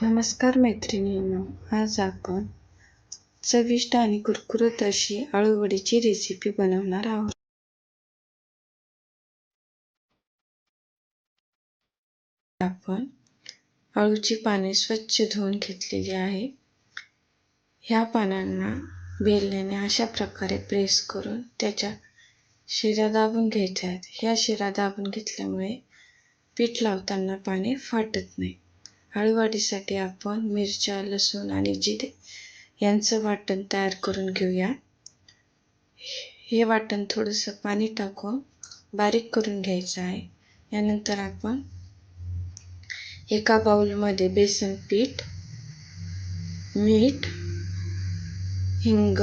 नमस्कार मैत्रिणींनो, आज आपण चविष्ट आणि कुरकुरीत अशी अळूवडीची रेसिपी बनवणार आहोत. आपण अळूची पाने स्वच्छ धुवून घेतलेली आहे. ह्या पानांना बेलण्याने अशा प्रकारे प्रेस करून त्याच्या शिरा दाबून घ्यायच्या आहेत. ह्या शिरा दाबून घेतल्यामुळे पीठ लावताना पाने फाटत नाही. अळूवडीसाठी आपण मिरच्या, लसूण आणि जिरे यांचं वाटण तयार करून घेऊया. हे वाटण थोडंसं पाणी टाकून बारीक करून घ्यायचं आहे. यानंतर आपण एका बाउलमध्ये बेसन पीठ, मीठ, हिंग,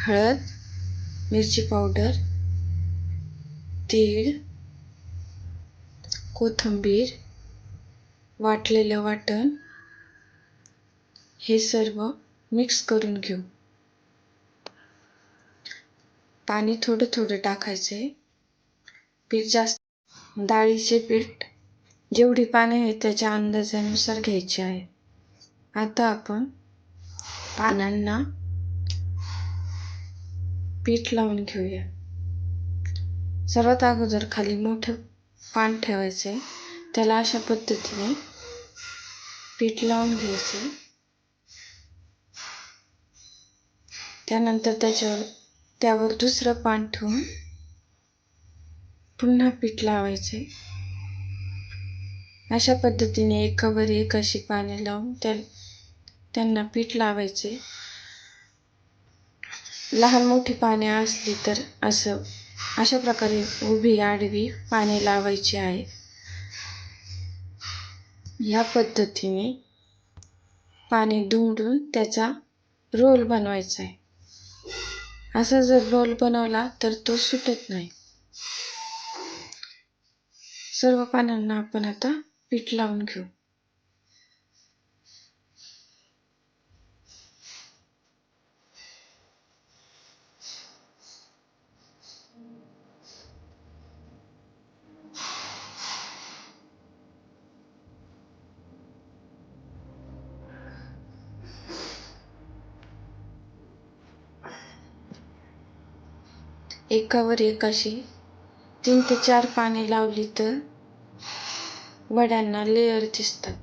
हळद, मिरची पावडर, तीळ, कोथिंबीर, वाटलेलं वाटण हे सर्व मिक्स करून घेऊ. पाणी थोडं थोडं टाकायचे. पीठ जास्त डाळीचे पीठ जेवढी पाने आहेत त्याच्या अंदाजानुसार घ्यायचे आहे. आता आपण पानांना पीठ लावून घेऊया. सर्वात अगोदर खाली मोठं पान ठेवायचे, त्याला अशा पद्धतीने पीठ लावून घ्यायचे. त्यानंतर त्यावर दुसरं पान ठेवून पुन्हा पीठ लावायचे. अशा पद्धतीने एकावर एक अशी पाने लावून त्यांना पीठ लावायचे. लहान मोठी पाने असली तर अशा प्रकारे उभी आडवी पाने लावायची आहे. या पद्धतीने पाने दुमडून त्याचा रोल बनवायचा आहे. असा जर रोल बनवला तर तो सुटत नाही. सर्व पानांना आपण आता पीठ लावून घेऊ. एकावर एक अशी 3 ते 4 पाने लावली तर वड्यांना लेयर दिसतात.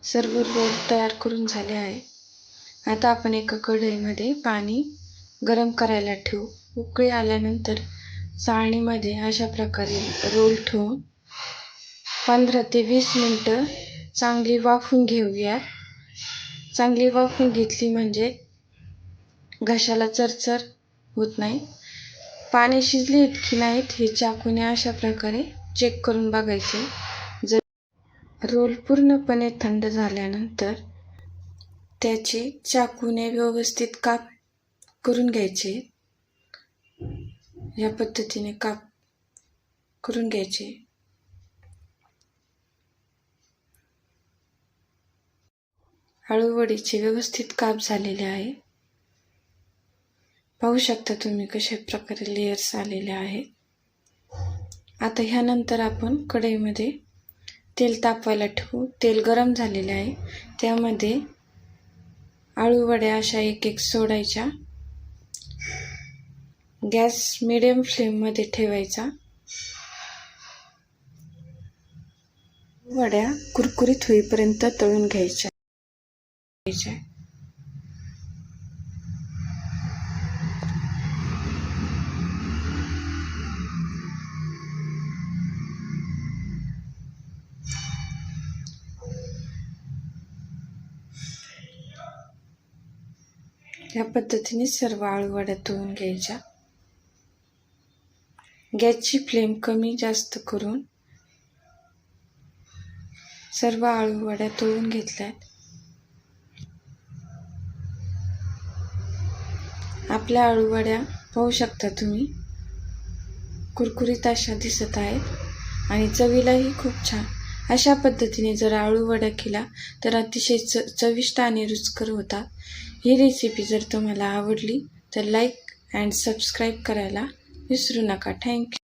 सर्व रोल तयार करून झाले आहे. आता आपण एका कढईमध्ये पाणी गरम करायला ठेवू. उकळी आल्यानंतर चाळणीमध्ये अशा प्रकारे रोल ठेवून 15 ते 20 मिनिटं चांगली वाफून घेऊया. चांगली वाफून घेतली म्हणजे घशाला चरचर होत नाही. पाने शिजली की नाहीत हे चाकूने अशा प्रकारे चेक करून बघायचे. जर रोल पूर्णपणे थंड झाल्यानंतर त्याचे चाकूने व्यवस्थित काप करून घ्यायचे. या पद्धतीने काप करून घ्यायचे. अळूवडीचे व्यवस्थित काप झालेले आहे. पाहू शकता तुम्ही कशा प्रकारे लेयर्स आलेले आहेत. आता ह्यानंतर आपण कढईमध्ये तेल तापवायला ठेवू. तेल गरम झालेले आहे. त्यामध्ये अळूवड्या अशा एक सोडायच्या. गॅस मिडियम फ्लेममध्ये ठेवायचा. वड्या कुरकुरीत होईपर्यंत तळून घ्यायच्या. या पद्धतीने सर्व अळूवड्या तळून घ्यायच्या. गॅसची फ्लेम कमी जास्त करून सर्व अळूवड्या तळून घेतल्यात. आपल्या अळूवड्या पाहू शकता तुम्ही कुरकुरीत अशा दिसत आहेत आणि चवीलाही खूप छान अशा पद्धतीने जर आळू वडा केला तर अतिशय चविष्ट आणि रुचकर होतात. ही रेसिपी जर तुम्हाला आवडली तर लाईक अँड सबस्क्राईब करायला विसरू नका. थँक्यू.